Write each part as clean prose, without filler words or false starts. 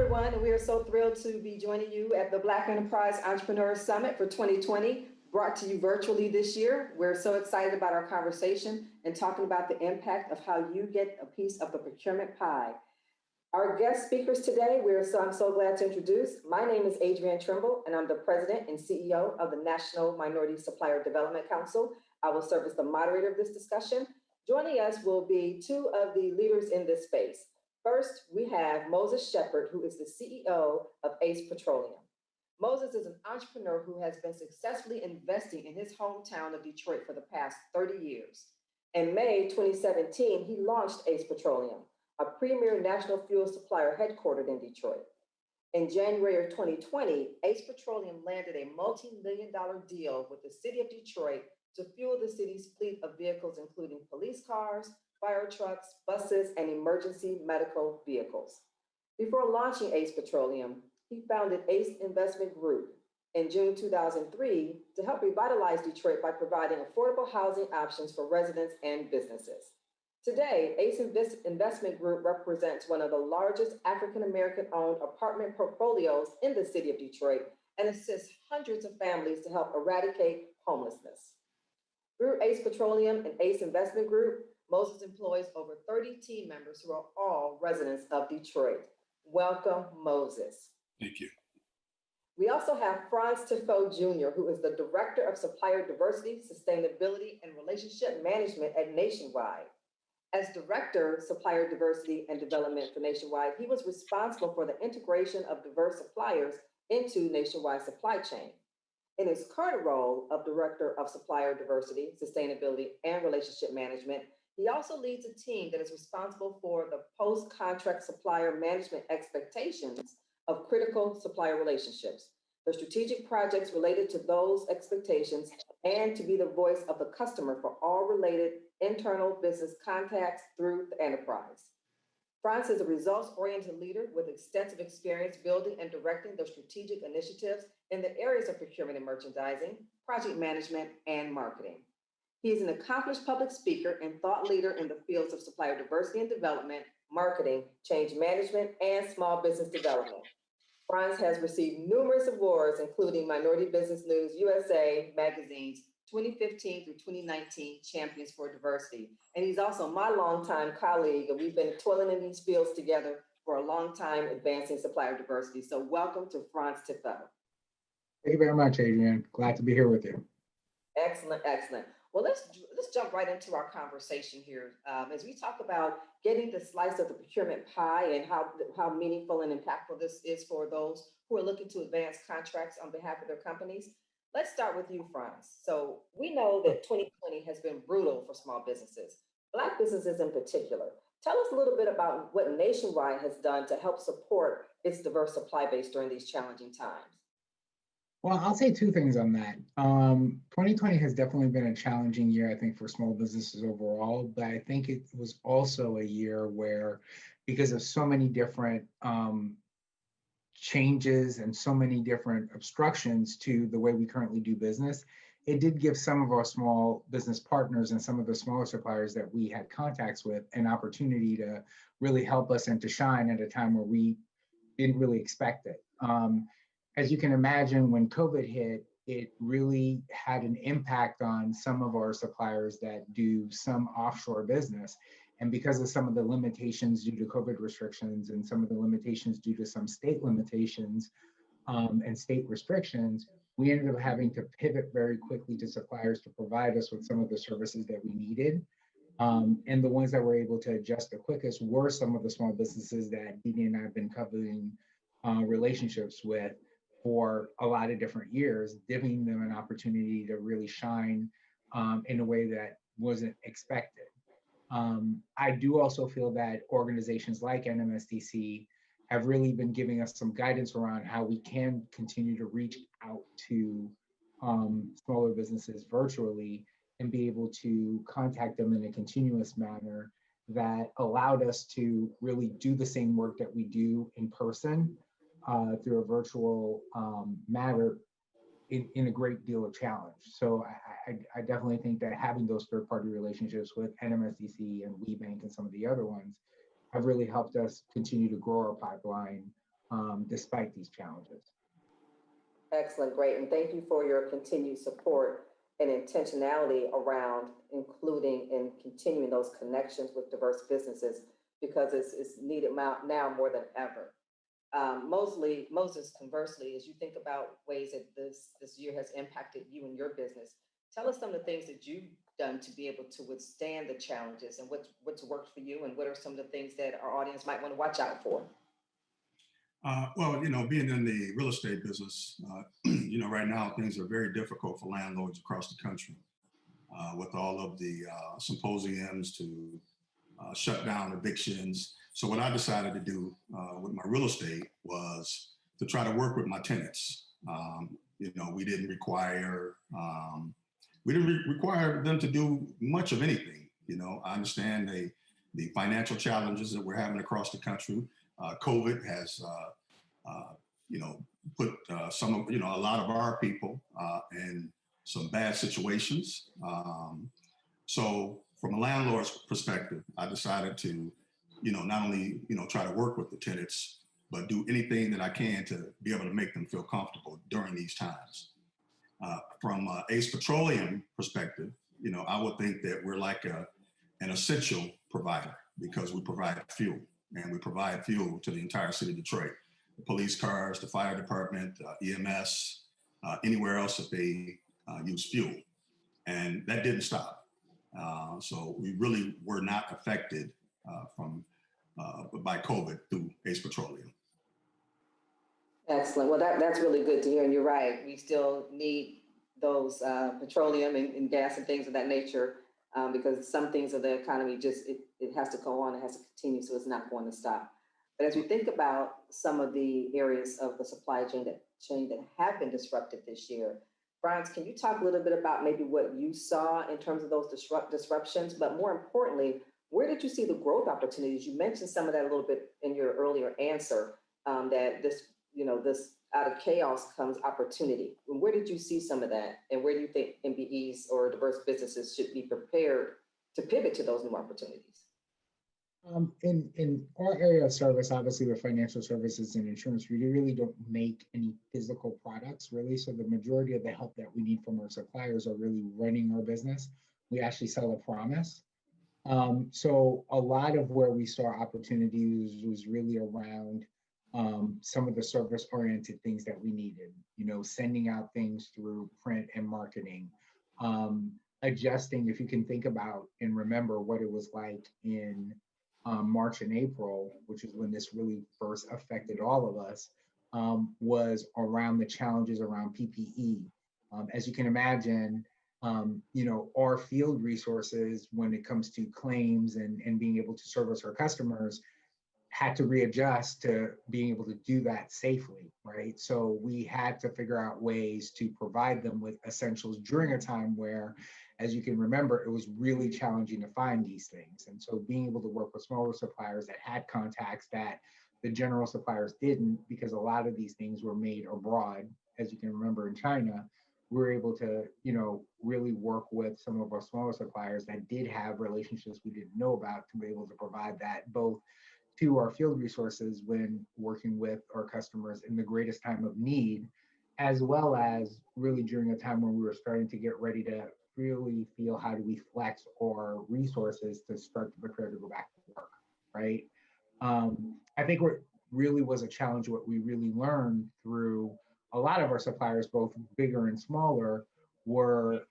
everyone, and we are so thrilled to be joining you at the Black Enterprise Entrepreneur Summit for 2020, brought to you virtually this year. We're so excited about our conversation and talking about the impact of how you get a piece of the procurement pie. Our guest speakers today, I'm so glad to introduce. My name is Adrienne Trimble, and I'm the president and CEO of the National Minority Supplier Development Council. I will serve as the moderator of this discussion. Joining us will be two of the leaders in this space. First, we have Moses Shepard, who is the CEO of ACE Petroleum. Moses is an entrepreneur who has been successfully investing in his hometown of Detroit for the past 30 years. In May 2017, he launched ACE Petroleum, a premier national fuel supplier headquartered in Detroit. In January of 2020, ACE Petroleum landed a multi-million-dollar deal with the city of Detroit to fuel the city's fleet of vehicles, including police cars, fire trucks, buses, and emergency medical vehicles. Before launching ACE Petroleum, he founded ACE Investment Group in June 2003 to help revitalize Detroit by providing affordable housing options for residents and businesses. Today, ACE Investment Group represents one of the largest African-American-owned apartment portfolios in the city of Detroit and assists hundreds of families to help eradicate homelessness. Through ACE Petroleum and ACE Investment Group, Moses employs over 30 team members who are all residents of Detroit. Welcome, Moses. Thank you. We also have Frantz Tiffeau Jr., who is the Director of Supplier Diversity, Sustainability, and Relationship Management at Nationwide. As Director, Supplier Diversity and Development for Nationwide, he was responsible for the integration of diverse suppliers into Nationwide's supply chain. In his current role of Director of Supplier Diversity, Sustainability, and Relationship Management, he also leads a team that is responsible for the post-contract supplier management expectations of critical supplier relationships, the strategic projects related to those expectations, and to be the voice of the customer for all related internal business contacts through the enterprise. Frantz is a results-oriented leader with extensive experience building and directing the strategic initiatives in the areas of procurement and merchandising, project management, and marketing. He is an accomplished public speaker and thought leader in the fields of supplier diversity and development, marketing, change management, and small business development. Frantz has received numerous awards, including Minority Business News USA Magazine's 2015 through 2019 Champions for Diversity. And he's also my longtime colleague, and we've been toiling in these fields together for a long time advancing supplier diversity. So welcome to Frantz Tiffeau. Thank you very much, Adrienne. Glad to be here with you. Excellent, excellent. Well, let's jump right into our conversation here. As we talk about getting the slice of the procurement pie and how meaningful and impactful this is for those who are looking to advance contracts on behalf of their companies. Let's start with you, Frantz. So we know that 2020 has been brutal for small businesses, Black businesses in particular. Tell us a little bit about what Nationwide has done to help support its diverse supply base during these challenging times. Well, I'll say two things on that. 2020 has definitely been a challenging year, I think, for small businesses overall, but I think it was also a year where, because of so many different changes and so many different obstructions to the way we currently do business, it did give some of our small business partners and some of the smaller suppliers that we had contacts with an opportunity to really help us and to shine at a time where we didn't really expect it. As you can imagine, when COVID hit, it really had an impact on some of our suppliers that do some offshore business. And because of some of the limitations due to COVID restrictions and some of the limitations due to some state limitations and state restrictions, we ended up having to pivot very quickly to suppliers to provide us with some of the services that we needed. And the ones that were able to adjust the quickest were some of the small businesses that Dee and I have been covering relationships with for a lot of different years, giving them an opportunity to really shine in a way that wasn't expected. I do also feel that organizations like NMSDC have really been giving us some guidance around how we can continue to reach out to smaller businesses virtually and be able to contact them in a continuous manner that allowed us to really do the same work that we do in person through a virtual matter in a great deal of challenge. So I definitely think that having those third-party relationships with NMSDC and WeBank and some of the other ones have really helped us continue to grow our pipeline despite these challenges. Excellent, great, and thank you for your continued support and intentionality around including and continuing those connections with diverse businesses, because it's needed now more than ever. Moses, conversely, as you think about ways that this year has impacted you and your business, tell us some of the things that you've done to be able to withstand the challenges, and what's worked for you, and what are some of the things that our audience might want to watch out for? Well, being in the real estate business, right now things are very difficult for landlords across the country with all of the symposiums to shut down evictions. So what I decided to do with my real estate was to try to work with my tenants. We didn't require them to do much of anything. I understand the financial challenges that we're having across the country. COVID has, put a lot of our people in some bad situations. So from a landlord's perspective, I decided to, not only, try to work with the tenants, but do anything that I can to be able to make them feel comfortable during these times. From Petroleum perspective, I would think that we're like an essential provider, because we provide fuel, and we provide fuel to the entire city of Detroit. The police cars, the fire department, EMS, anywhere else that they use fuel. And that didn't stop. So we really were not affected by COVID through Petroleum. Excellent. Well, that's really good to hear. And you're right. We still need those petroleum and gas and things of that nature, because some things of the economy it has to go on, it has to continue, so it's not going to stop. But as we think about some of the areas of the supply chain that have been disrupted this year, Frantz, can you talk a little bit about maybe what you saw in terms of those disruptions, but more importantly, where did you see the growth opportunities? You mentioned some of that a little bit in your earlier answer, that this out of chaos comes opportunity. And where did you see some of that? And where do you think MBEs or diverse businesses should be prepared to pivot to those new opportunities? In our area of service, obviously with financial services and insurance, we really don't make any physical products, really. So the majority of the help that we need from our suppliers are really running our business. We actually sell a promise. So a lot of where we saw opportunities was really around some of the service-oriented things that we needed, sending out things through print and marketing, adjusting, if you can think about and remember what it was like in March and April, which is when this really first affected all of us, was around the challenges around PPE. As you can imagine, our field resources when it comes to claims and being able to service our customers had to readjust to being able to do that safely, right? So we had to figure out ways to provide them with essentials during a time where, as you can remember, it was really challenging to find these things. And so being able to work with smaller suppliers that had contacts that the general suppliers didn't, because a lot of these things were made abroad, as you can remember in China, we were able to, really work with some of our smaller suppliers that did have relationships we didn't know about to be able to provide that both to our field resources when working with our customers in the greatest time of need, as well as really during a time when we were starting to get ready to really feel how do we flex our resources to start to prepare to go back to work, right? I think what really was a challenge, what we really learned through a lot of our suppliers, both bigger and smaller, were,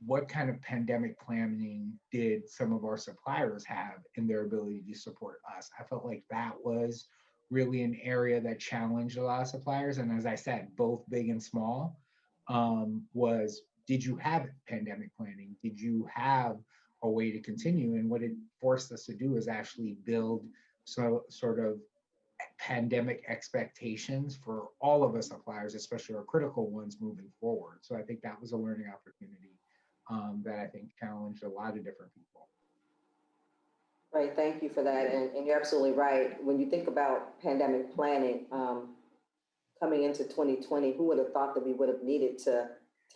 what kind of pandemic planning did some of our suppliers have in their ability to support us? I felt like that was really an area that challenged a lot of suppliers. And as I said, both big and small, was, did you have pandemic planning? Did you have a way to continue? And what it forced us to do is actually build sort of pandemic expectations for all of us suppliers, especially our critical ones moving forward. So I think that was a learning opportunity that I think challenged a lot of different people. Right, thank you for that. And you're absolutely right. When you think about pandemic planning, coming into 2020, who would have thought that we would have needed to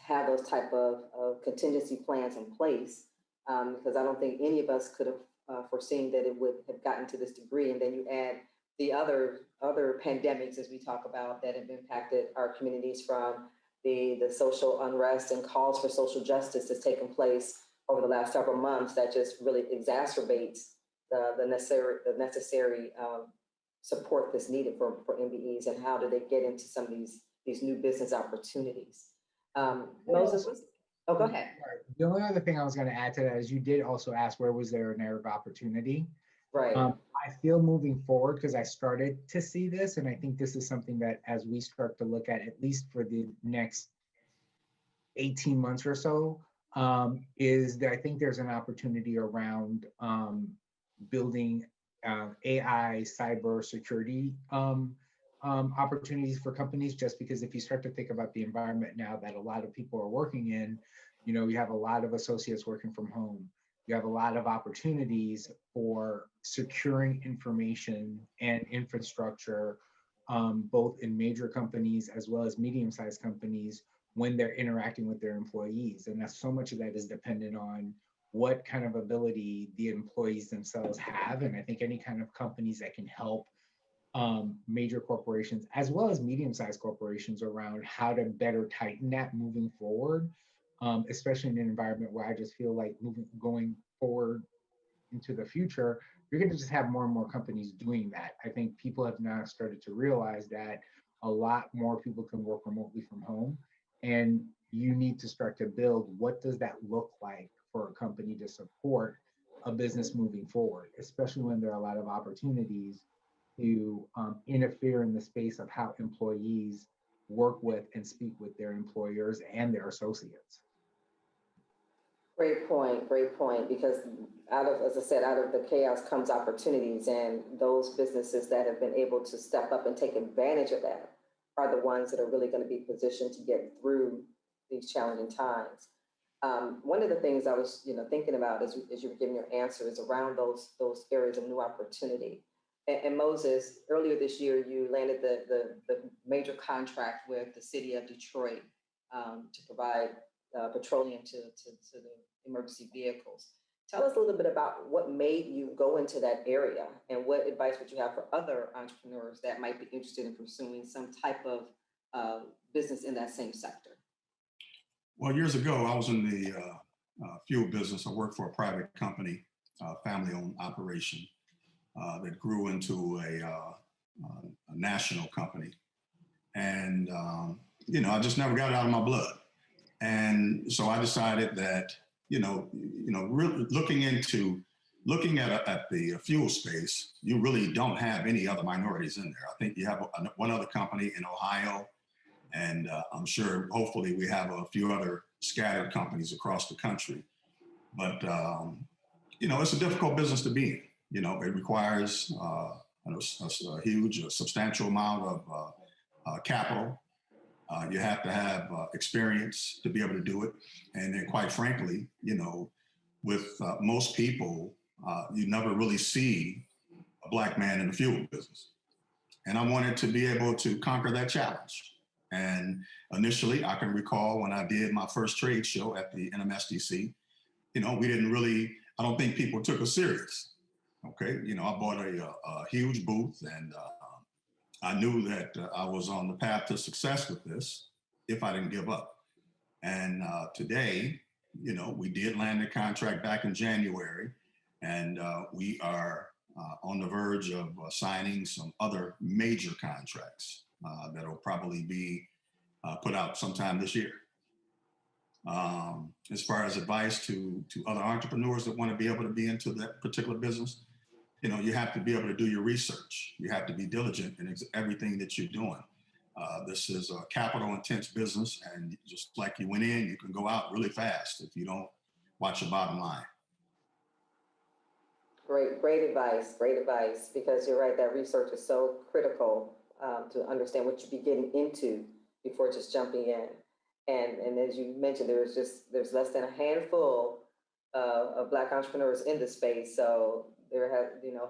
have those type of contingency plans in place? Because I don't think any of us could have foreseen that it would have gotten to this degree. And then you add the other pandemics, as we talk about, that have impacted our communities, from the social unrest and calls for social justice that's taken place over the last several months, that just really exacerbates the necessary support that's needed for MBEs, and how do they get into some of these new business opportunities. Moses, oh, go ahead. The only other thing I was going to add to that is you did also ask where was there an area of opportunity. Right. I feel moving forward, because I started to see this, and I think this is something that as we start to look at least for the next 18 months or so, is that I think there's an opportunity around building AI cyber security opportunities for companies, just because if you start to think about the environment now that a lot of people are working in, you know, you have a lot of associates working from home. You have a lot of opportunities for securing information and infrastructure, both in major companies as well as medium-sized companies, when they're interacting with their employees. And that's so much of that is dependent on what kind of ability the employees themselves have. And I think any kind of companies that can help major corporations as well as medium-sized corporations around how to better tighten that moving forward, especially in an environment where I just feel like going forward into the future, you're going to just have more and more companies doing that. I think people have now started to realize that a lot more people can work remotely from home, and you need to start to build what does that look like for a company to support a business moving forward, especially when there are a lot of opportunities to interfere in the space of how employees work with and speak with their employers and their associates. Great point, because as I said, out of the chaos comes opportunities, and those businesses that have been able to step up and take advantage of that are the ones that are really going to be positioned to get through these challenging times. One of the things I was, thinking about as you were giving your answer is around those areas of new opportunity. And Moses, earlier this year, you landed the major contract with the city of Detroit to provide petroleum to the emergency vehicles. Tell us a little bit about what made you go into that area, and what advice would you have for other entrepreneurs that might be interested in pursuing some type of business in that same sector? Well, years ago, I was in the fuel business. I worked for a private company, family-owned operation that grew into a national company. And, I just never got it out of my blood. And so I decided that, really looking at the fuel space, you really don't have any other minorities in there. I think you have one other company in Ohio, and I'm sure, hopefully, we have a few other scattered companies across the country. But, it's a difficult business to be in. It requires a huge, substantial amount of capital. You have to have experience to be able to do it. And then, quite frankly, with most people, you never really see a Black man in the fuel business. And I wanted to be able to conquer that challenge. And initially, I can recall when I did my first trade show at the NMSDC, we didn't really, I don't think people took us serious. Okay. I bought a huge booth, and I knew that I was on the path to success with this if I didn't give up. And today, we did land the contract back in January, and we are on the verge of signing some other major contracts that will probably be put out sometime this year. As far as advice to other entrepreneurs that want to be able to be into that particular business, you have to be able to do your research. You have to be diligent in everything that you're doing. This is a capital-intense business, and just like you went in, you can go out really fast if you don't watch your bottom line. Great advice, because you're right, that research is so critical to understand what you'd be getting into before just jumping in. And as you mentioned, there's less than a handful of Black entrepreneurs in the space. So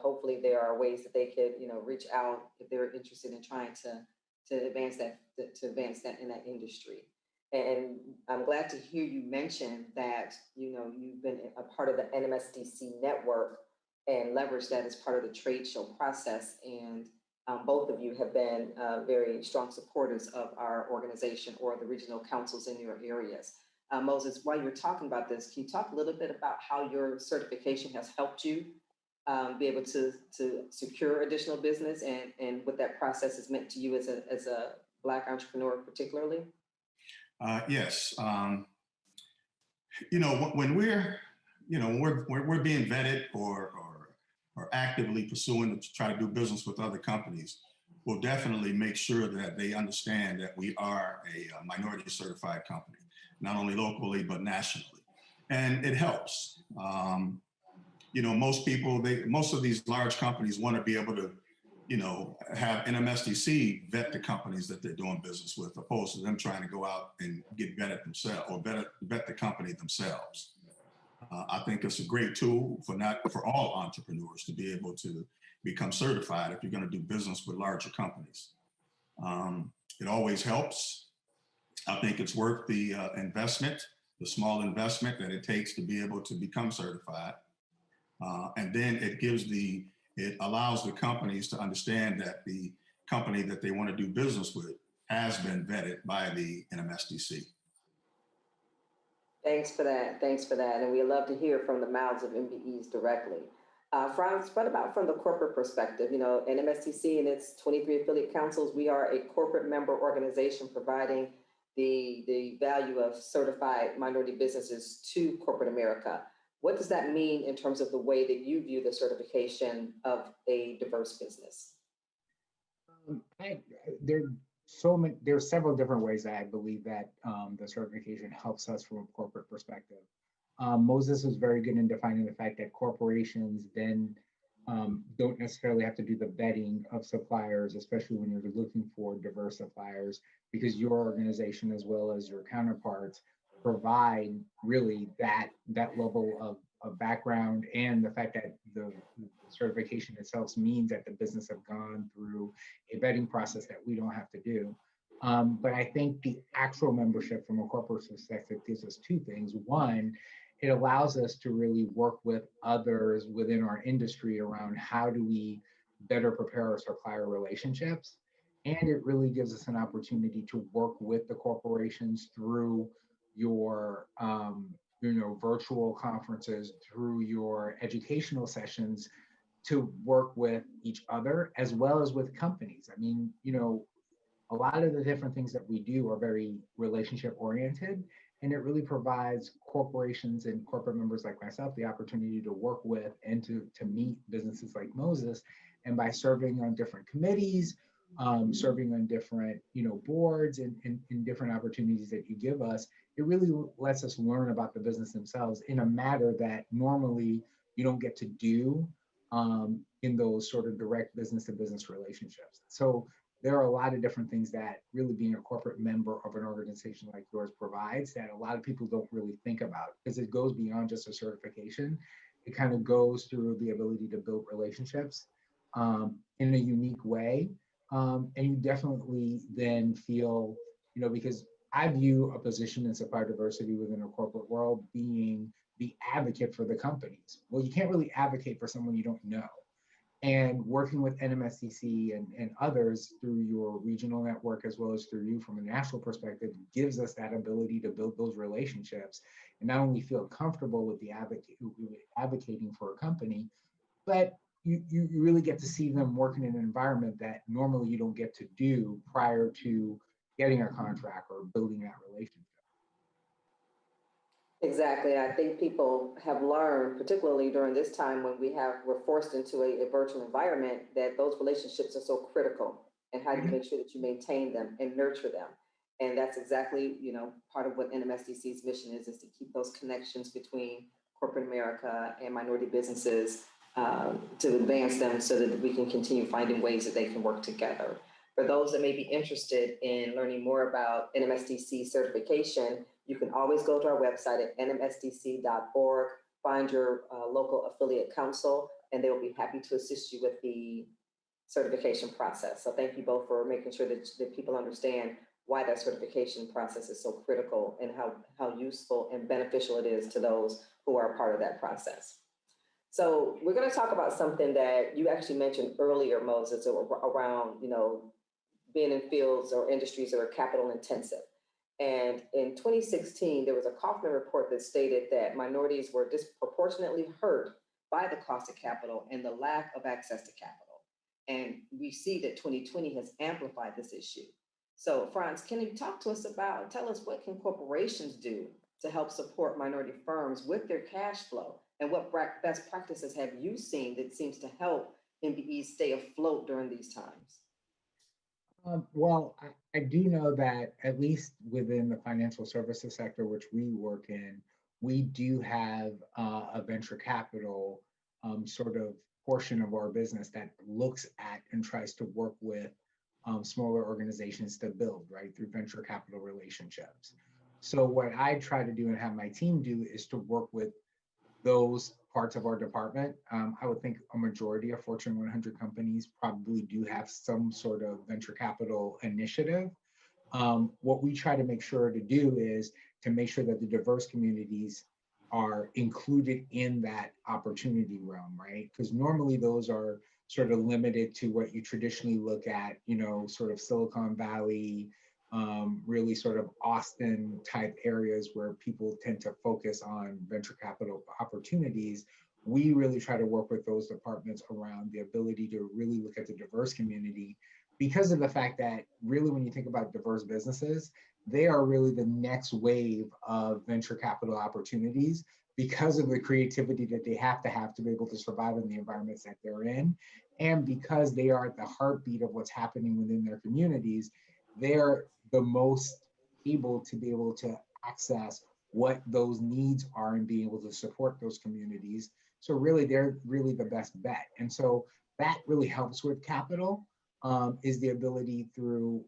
hopefully there are ways that they could, reach out if they're interested in trying to advance that in that industry. And I'm glad to hear you mention that, you've been a part of the NMSDC network and leverage that as part of the trade show process. And Both of you have been very strong supporters of our organization or the regional councils in your areas. Moses, while you're talking about this, can you talk a little bit about how your certification has helped you be able to secure additional business and what that process has meant to you as a Black entrepreneur particularly? Yes. You know, when we're being vetted or actively pursuing to try to do business with other companies, we'll definitely make sure that they understand that we are a minority certified company, not only locally, but nationally. And it helps. You know, most of these large companies want to be able to, you know, have NMSDC vet the companies that they're doing business with, opposed to them trying to go out and get vetted themselves or vet the company themselves. I think it's a great tool for all entrepreneurs to be able to become certified if you're going to do business with larger companies. It always helps. I think it's worth the investment, the small investment that it takes to be able to become certified. And then it allows the companies to understand that the company that they want to do business with has been vetted by the NMSDC. Thanks for that. Thanks for that. And we love to hear from the mouths of MBEs directly. Frantz, what about from the corporate perspective? You know, NMSDC and its 23 affiliate councils, we are a corporate member organization providing the value of certified minority businesses to corporate America. What does that mean in terms of the way that you view the certification of a diverse business? There are several different ways that I believe that the certification helps us from a corporate perspective. Moses was very good in defining the fact that corporations then don't necessarily have to do the vetting of suppliers, especially when you're looking for diverse suppliers, because your organization as well as your counterparts provide really that level of background, and the fact that the certification itself means that the business have gone through a vetting process that we don't have to do. But I think the actual membership from a corporate perspective gives us two things. One, it allows us to really work with others within our industry around how do we better prepare our supplier relationships. And it really gives us an opportunity to work with the corporations through your virtual conferences, through your educational sessions, to work with each other as well as with companies. I mean, you know, a lot of the different things that we do are very relationship oriented, and it really provides corporations and corporate members like myself the opportunity to work with and to meet businesses like Moses. And by serving on different committees, serving on different boards and different opportunities that you give us, it really lets us learn about the business themselves in a matter that normally you don't get to do in those sort of direct business to business relationships. So there are a lot of different things that really being a corporate member of an organization like yours provides that a lot of people don't really think about, because it goes beyond just a certification. It kind of goes through the ability to build relationships in a unique way. And you definitely then feel, because I view a position in supplier diversity within a corporate world being the advocate for the companies. Well, you can't really advocate for someone you don't know. And working with NMSDC and others through your regional network, as well as through you from a national perspective, gives us that ability to build those relationships and not only feel comfortable with advocating for a company, but you really get to see them working in an environment that normally you don't get to do prior to getting a contract or building that relationship. Exactly. I think people have learned, particularly during this time when we're forced into a virtual environment, that those relationships are so critical, and how do you make sure that you maintain them and nurture them. And that's exactly, part of what NMSDC's mission is to keep those connections between corporate America and minority businesses, to advance them so that we can continue finding ways that they can work together. For those that may be interested in learning more about NMSDC certification, you can always go to our website at nmsdc.org, find your local affiliate council, and they will be happy to assist you with the certification process. So thank you both for making sure that people understand why that certification process is so critical and how useful and beneficial it is to those who are a part of that process. So we're going to talk about something that you actually mentioned earlier, Moses, around, being in fields or industries that are capital intensive. And in 2016, there was a Kaufman report that stated that minorities were disproportionately hurt by the cost of capital and the lack of access to capital. And we see that 2020 has amplified this issue. So Frantz, can you tell us what can corporations do to help support minority firms with their cash flow? And what best practices have you seen that seems to help MBEs stay afloat during these times? Well, I do know that at least within the financial services sector, which we work in, we do have a venture capital sort of portion of our business that looks at and tries to work with smaller organizations to build, right, through venture capital relationships. So what I try to do and have my team do is to work with those parts of our department. I would think a majority of Fortune 100 companies probably do have some sort of venture capital initiative. What we try to make sure to do is to make sure that the diverse communities are included in that opportunity realm, right? Because normally those are sort of limited to what you traditionally look at, sort of Silicon Valley, really sort of Austin type areas where people tend to focus on venture capital opportunities. We really try to work with those departments around the ability to really look at the diverse community, because of the fact that really when you think about diverse businesses, they are really the next wave of venture capital opportunities because of the creativity that they have to be able to survive in the environments that they're in. And because they are at the heartbeat of what's happening within their communities, they're the most able to access what those needs are and being able to support those communities. So really, they're really the best bet. And so that really helps with capital, is the ability through,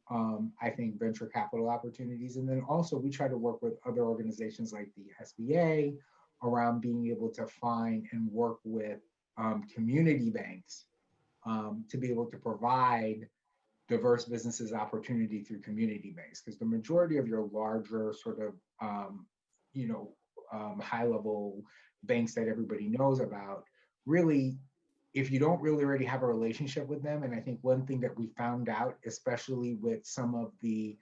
I think, venture capital opportunities. And then also we try to work with other organizations like the SBA around being able to find and work with community banks to be able to provide diverse businesses opportunity through community banks, because the majority of your larger sort of high level banks that everybody knows about, really, if you don't really already have a relationship with them, and I think one thing that we found out, especially with some of the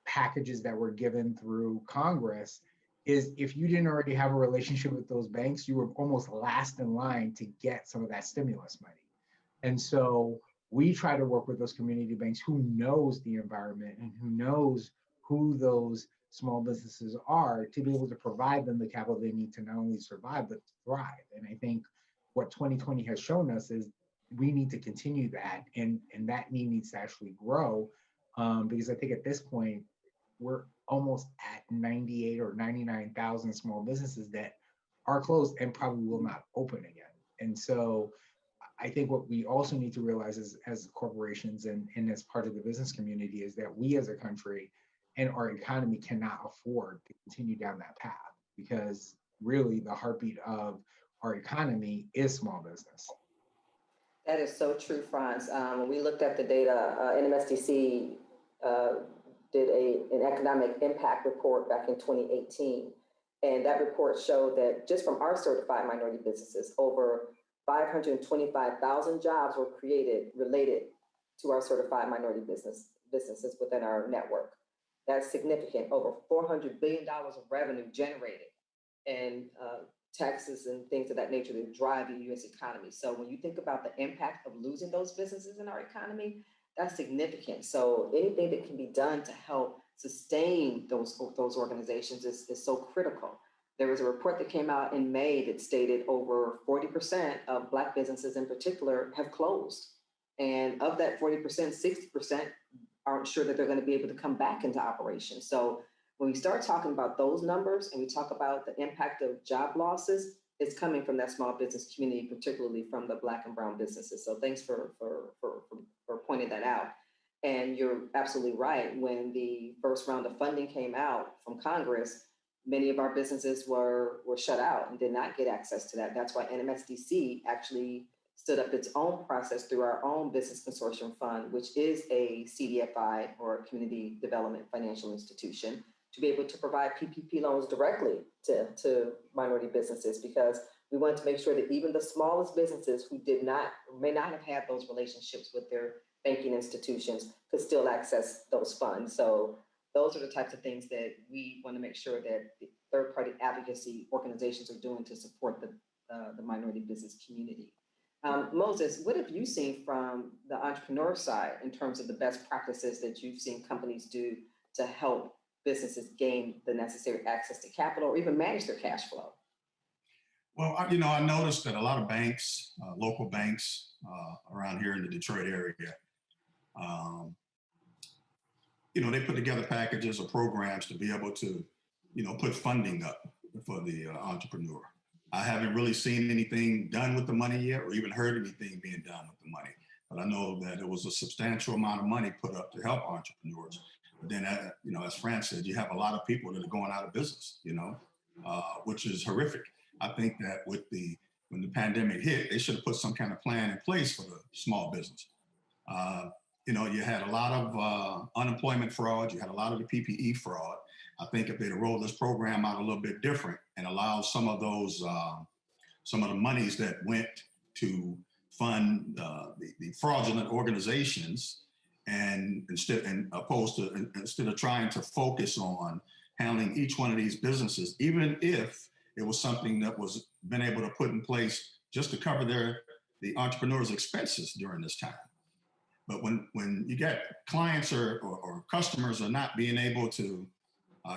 packages that were given through Congress, is if you didn't already have a relationship with those banks, you were almost last in line to get some of that stimulus money. And so we try to work with those community banks who knows the environment and who knows who those small businesses are, to be able to provide them the capital they need to not only survive, but thrive. And I think what 2020 has shown us is we need to continue that, and that need needs to actually grow, because I think at this point, we're almost at 98 or 99,000 small businesses that are closed and probably will not open again. And so I think what we also need to realize as corporations and as part of the business community is that we as a country and our economy cannot afford to continue down that path, because really the heartbeat of our economy is small business. That is so true, Frantz. When we looked at the data, NMSDC did an economic impact report back in 2018. And that report showed that just from our certified minority businesses, over 525,000 jobs were created related to our certified minority businesses within our network. That's significant. Over $400 billion of revenue generated, and taxes and things of that nature that drive the U.S. economy. So when you think about the impact of losing those businesses in our economy, that's significant. So anything that can be done to help sustain those organizations is so critical. There was a report that came out in May that stated over 40% of Black businesses in particular have closed. And of that 40%, 60% aren't sure that they're going to be able to come back into operation. So when we start talking about those numbers and we talk about the impact of job losses, it's coming from that small business community, particularly from the Black and brown businesses. So thanks for pointing that out. And you're absolutely right. When the first round of funding came out from Congress, many of our businesses were shut out and did not get access to that. That's why NMSDC actually stood up its own process through our own Business Consortium Fund, which is a CDFI, or Community Development Financial Institution, to be able to provide PPP loans directly to minority businesses, because we wanted to make sure that even the smallest businesses who did not, may not have had those relationships with their banking institutions could still access those funds. So those are the types of things that we want to make sure that the third-party advocacy organizations are doing to support the minority business community. Moses, what have you seen from the entrepreneur side in terms of the best practices that you've seen companies do to help businesses gain the necessary access to capital or even manage their cash flow? Well, I noticed that a lot of banks, local banks around here in the Detroit area, they put together packages or programs to be able to, put funding up for the entrepreneur. I haven't really seen anything done with the money yet, or even heard anything being done with the money. But I know that it was a substantial amount of money put up to help entrepreneurs. But then, as Frantz said, you have a lot of people that are going out of business, which is horrific. I think that when the pandemic hit, they should have put some kind of plan in place for the small business. You had a lot of unemployment fraud. You had a lot of the PPE fraud. I think if they'd rolled this program out a little bit different and allowed some of the monies that went to fund the fraudulent organizations, and instead of trying to focus on handling each one of these businesses, even if it was something that was been able to put in place just to cover the entrepreneur's expenses during this time. But when you get clients or customers are not being able to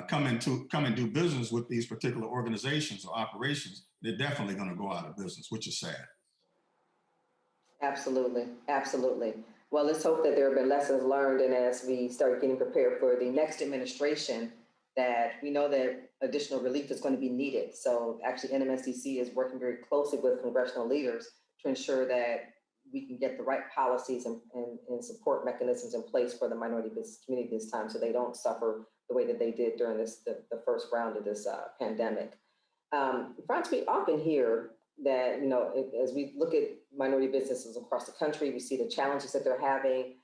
come and do business with these particular organizations or operations, they're definitely going to go out of business, which is sad. Absolutely, absolutely. Well, let's hope that there have been lessons learned, and as we start getting prepared for the next administration, that we know that additional relief is going to be needed. So actually NMSDC is working very closely with congressional leaders to ensure that we can get the right policies and support mechanisms in place for the minority business community this time, so they don't suffer the way that they did during the first round of this pandemic. Frantz, we often hear that, as we look at minority businesses across the country, we see the challenges that they're having,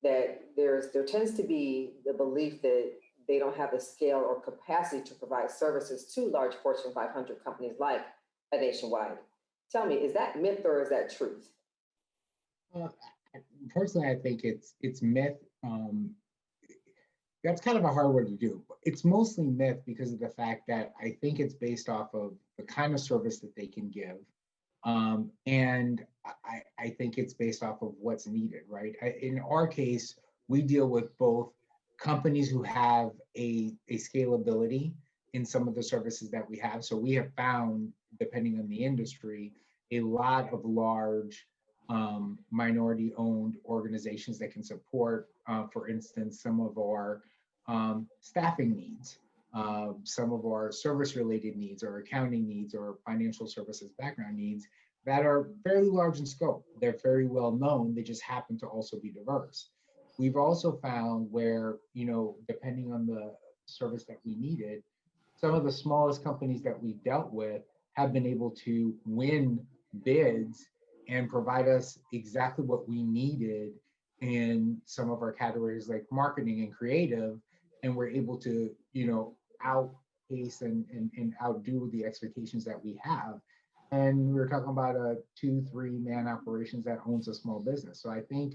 that there tends to be the belief that they don't have the scale or capacity to provide services to large Fortune 500 companies like a Nationwide. Tell me, is that myth or is that truth? Personally, I think it's myth. That's kind of a hard word to do. It's mostly myth because of the fact that I think it's based off of the kind of service that they can give. And I think it's based off of what's needed, right? In our case, we deal with both companies who have a scalability in some of the services that we have. So we have found, depending on the industry, a lot of large minority-owned organizations that can support, for instance, some of our staffing needs, some of our service-related needs, or accounting needs, or financial services background needs that are fairly large in scope. They're very well known. They just happen to also be diverse. We've also found where, depending on the service that we needed, some of the smallest companies that we've dealt with have been able to win bids and provide us exactly what we needed in some of our categories like marketing and creative, and we're able to, outpace and outdo the expectations that we have. And we're talking about a 2-3 man operations that owns a small business. So I think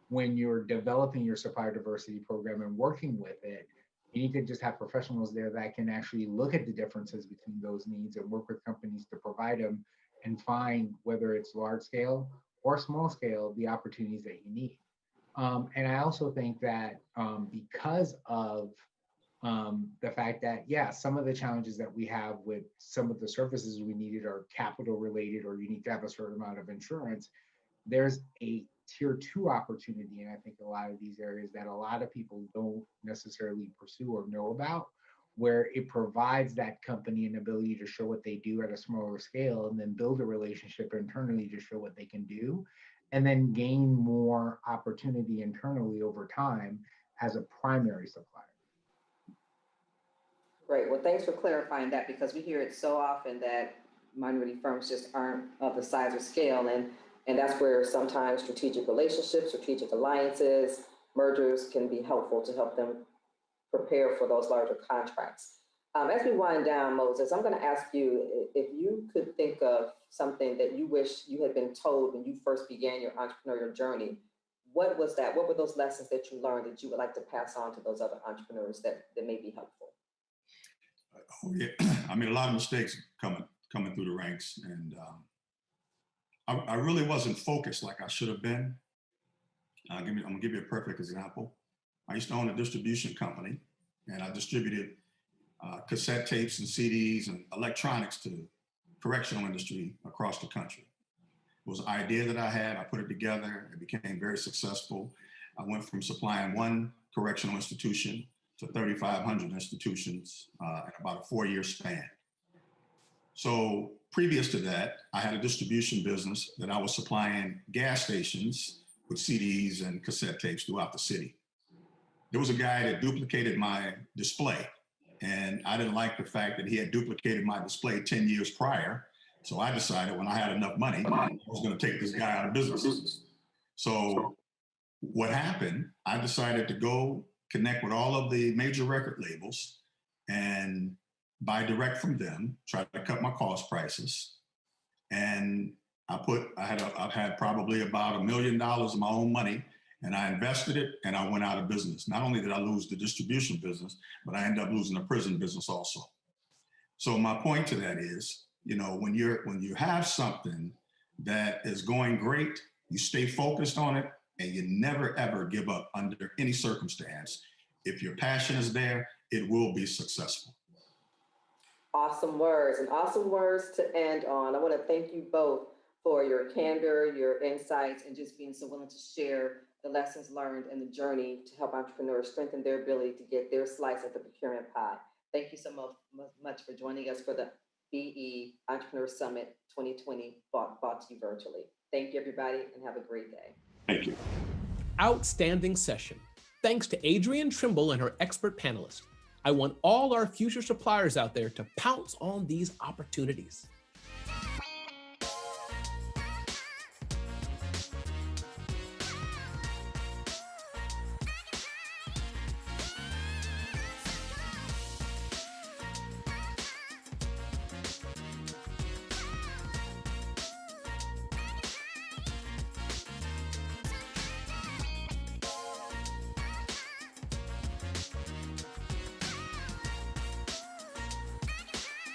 when you're developing your supplier diversity program and working with it, you need to just have professionals there that can actually look at the differences between those needs and work with companies to provide them and find, whether it's large scale or small scale, the opportunities that you need. And I also think that because of the fact that, some of the challenges that we have with some of the services we needed are capital related, or you need to have a certain amount of insurance, there's a tier 2 opportunity. And I think a lot of these areas that a lot of people don't necessarily pursue or know about, where it provides that company an ability to show what they do at a smaller scale and then build a relationship internally to show what they can do, and then gain more opportunity internally over time as a primary supplier. Great. Well, thanks for clarifying that, because we hear it so often that minority firms just aren't of the size or scale. And that's where sometimes strategic relationships, strategic alliances, mergers can be helpful to help them prepare for those larger contracts. As we wind down, Moses, I'm going to ask you if you could think of something that you wish you had been told when you first began your entrepreneurial journey. What was that? What were those lessons that you learned that you would like to pass on to those other entrepreneurs that may be helpful? Oh, yeah. I mean, a lot of mistakes coming through the ranks, and I really wasn't focused like I should have been. I'm gonna give you a perfect example. I used to own a distribution company, and I distributed cassette tapes and CDs and electronics to correctional industry across the country. It was an idea that I had. I put it together. It became very successful. I went from supplying one correctional institution to 3,500 institutions in about a 4-year span. So previous to that, I had a distribution business that I was supplying gas stations with CDs and cassette tapes throughout the city. There was a guy that duplicated my display, and I didn't like the fact that he had duplicated my display 10 years prior. So I decided when I had enough money, I was going to take this guy out of business. So what happened, I decided to go connect with all of the major record labels and buy direct from them, try to cut my cost prices. And I've had probably about $1 million of my own money, and I invested it and I went out of business. Not only did I lose the distribution business, but I ended up losing the prison business also. So my point to that is, you know, when you have something that is going great, you stay focused on it and you never ever give up under any circumstance. If your passion is there, it will be successful. Awesome words, and awesome words to end on. I want to thank you both for your candor, your insights, and just being so willing to share the lessons learned and the journey to help entrepreneurs strengthen their ability to get their slice of the procurement pie. Thank you so much for joining us for the BE Entrepreneur Summit 2020 brought to you virtually. Thank you, everybody, and have a great day. Thank you. Outstanding session. Thanks to Adrienne Trimble and her expert panelists. I want all our future suppliers out there to pounce on these opportunities.